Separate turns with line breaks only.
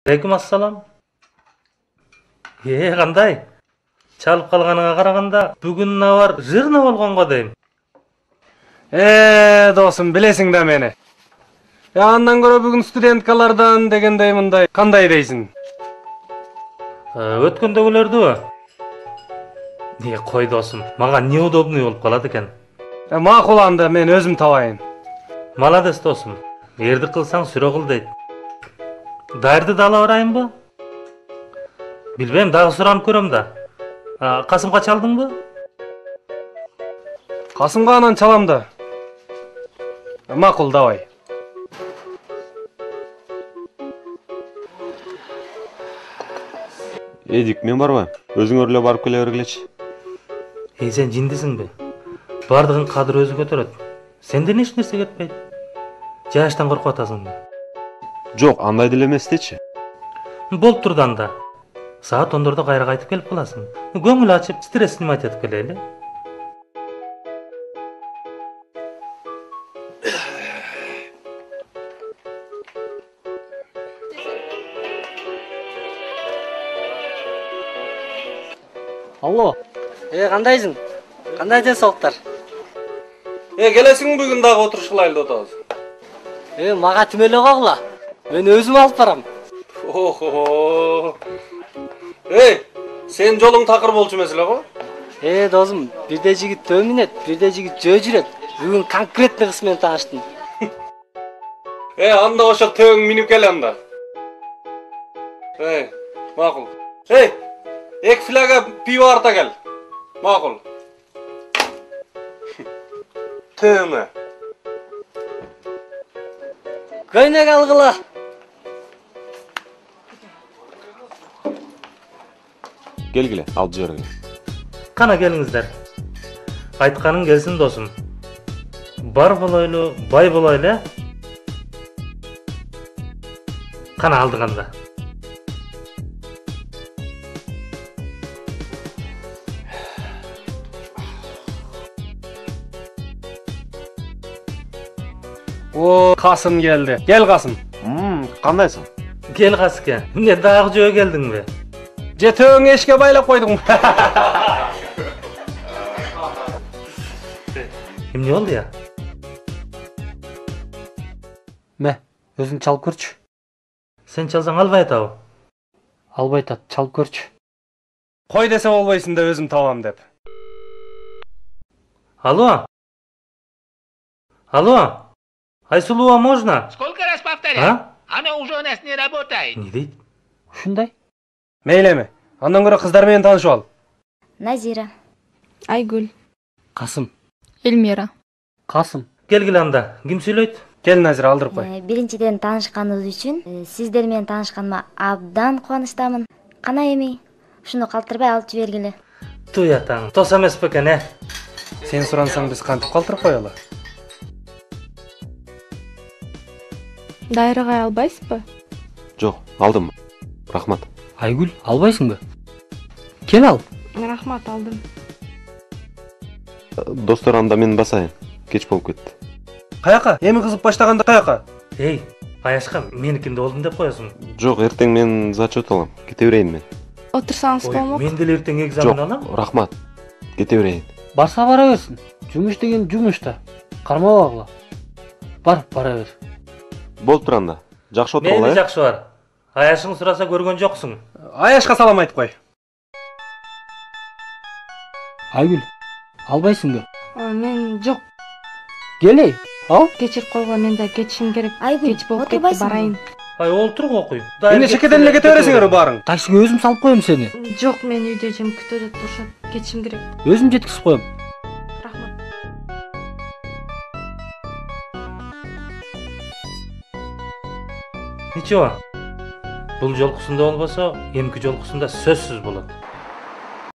Алейкум ассалам. Кандай? Чалып калганыңа караганда, бүгүн навар жырна болгонго дейм.
Досым, билесиң да мени. Андан көрө бүгүн студенткалардан дегендей мындай кандай дейсиң?
Өткөндөгүлөрдүбү? Кой досум, мага неудобный болуп калат экен.
Макул, анда мен өзүм табайын.
Молодец досум. Эрдик кылсаң сүрө кыл дейт. Дарды да ала барайынбы? Билбейм, дагы суранып көрөм да. Касымга чалдыңбы?
Касымга анан чалам да. Макул, давай.
Эдик, мен барбайм. Өзүңөр эле барып келе бергилечи.
Сен жиндисиңби? Бардыгын кадыр өзү көтөрөт. Сенден эч нерсе кетпейт. Жаштан коркуп атасыңбы?
Жок, андай деле эмес дечи.
Болуп турду анда. Саат 10-дордо кайра кайтып келип каласың. Көңүл ачып, стресс снимать этип келели.
Алло. Кандайсың? Кандай денсаулыктар?
Келесиң бүгүн дагы отуруш кылайлы деп атабыз.
Мага түмөлө койгула. Мен өзүм алып барам.
Охо. Сен жолуң такыр болчу эмес эле го?
Досум, бирде жигит төө минет, бирде жигит жөө жүрөт. Бүгүн конкретный кыз менен тааныштым.
Анда ошо төөң минип кел анда. Макул. Эки фляга пиво арта кел. Макул. Төөңө.
Көйнөк алгыла.
Келгиле, алып жибергиле.
Кана келиңиздер. Айтканың келсин досум. Бар болойлу, бай болойлу. Кана алдыганда.
Касым келди. Кел, Касым.
Кандайсың?
Кел Касыке. Эмне дагы жөө келдиңби?
Же төөңө эшке байлап койдуң?
Эмне болду я?
Мә, өзүң чалып көрчү.
Сен чалсаң албай атабы?
Албай атат, чалып көрчү.
Кой десе болбойсуң да өзүм табам деп.
Алло? Айсулуу, можно?
Сколько раз повторять? Она уже у нас не работает.
Не дейт?
Ушундай?
Мейлеме. Андан көрө кыздар менен таанышып ал.
Назира.
Айгүл.
Касым.
Эльмира.
Касым.
Келгиле анда. Ким сүйлөйт?
Кел, Назира, алдырып кой.
Биринчиден таанышканыбыз үчүн сиздер менен таанышканыма абдан кубанычтамын. Кана эми ушуну калтырбай алып жибергиле.
Туятаң. Тос эмес бекен,
Сен сурансаң биз кантип калтырып коелу?
Дайрыгай албайсызбы?
Жок, алдым. Рахмат.
Айгүл, албайсыңбы? Кел ал.
Рахмат, алдым.
Достор, анда мен басайын. Кеч болуп кетти.
Каяка? Эми кызып баштаганда каяка?
Аяшка, меникинде болдум деп коесуң.
Жок, эртең мен зачет алам. Кете берейин мен.
Отурсаңыз болмок.
Мен деле эртең экзамен алам.
Жок, рахмат. Кете берейин.
Барса бара берсин. Жумуш деген жумуш да. Кармабагыла. Бара бер.
Болуп тур анда. Жакшы отур
Мени
алайын.
жакшы бар. Аяшың сураса көргөн жоксуң.
Аяшка салам айтып кой.
Айгүл, албайсыңбы?
Мен жок.
Келей. Ал?
Кечирип койгула, мен да кетишим керек.
Айгүл,
Кеч болуп кетти,
отурбайсыңбы?
барайын.
Олтуруп окуй.
Эмне чекеден эле кете бересиңер баарың?
Таксиге өзүм салып коем сени.
Жок, мен үйдө жем күтөдө турушат. Кетишим керек.
Өзүм жеткизип коем.
Рахмат.
Ничего. Бул жолкусунда болбосо, эмки жолкусунда сөзсүз болот.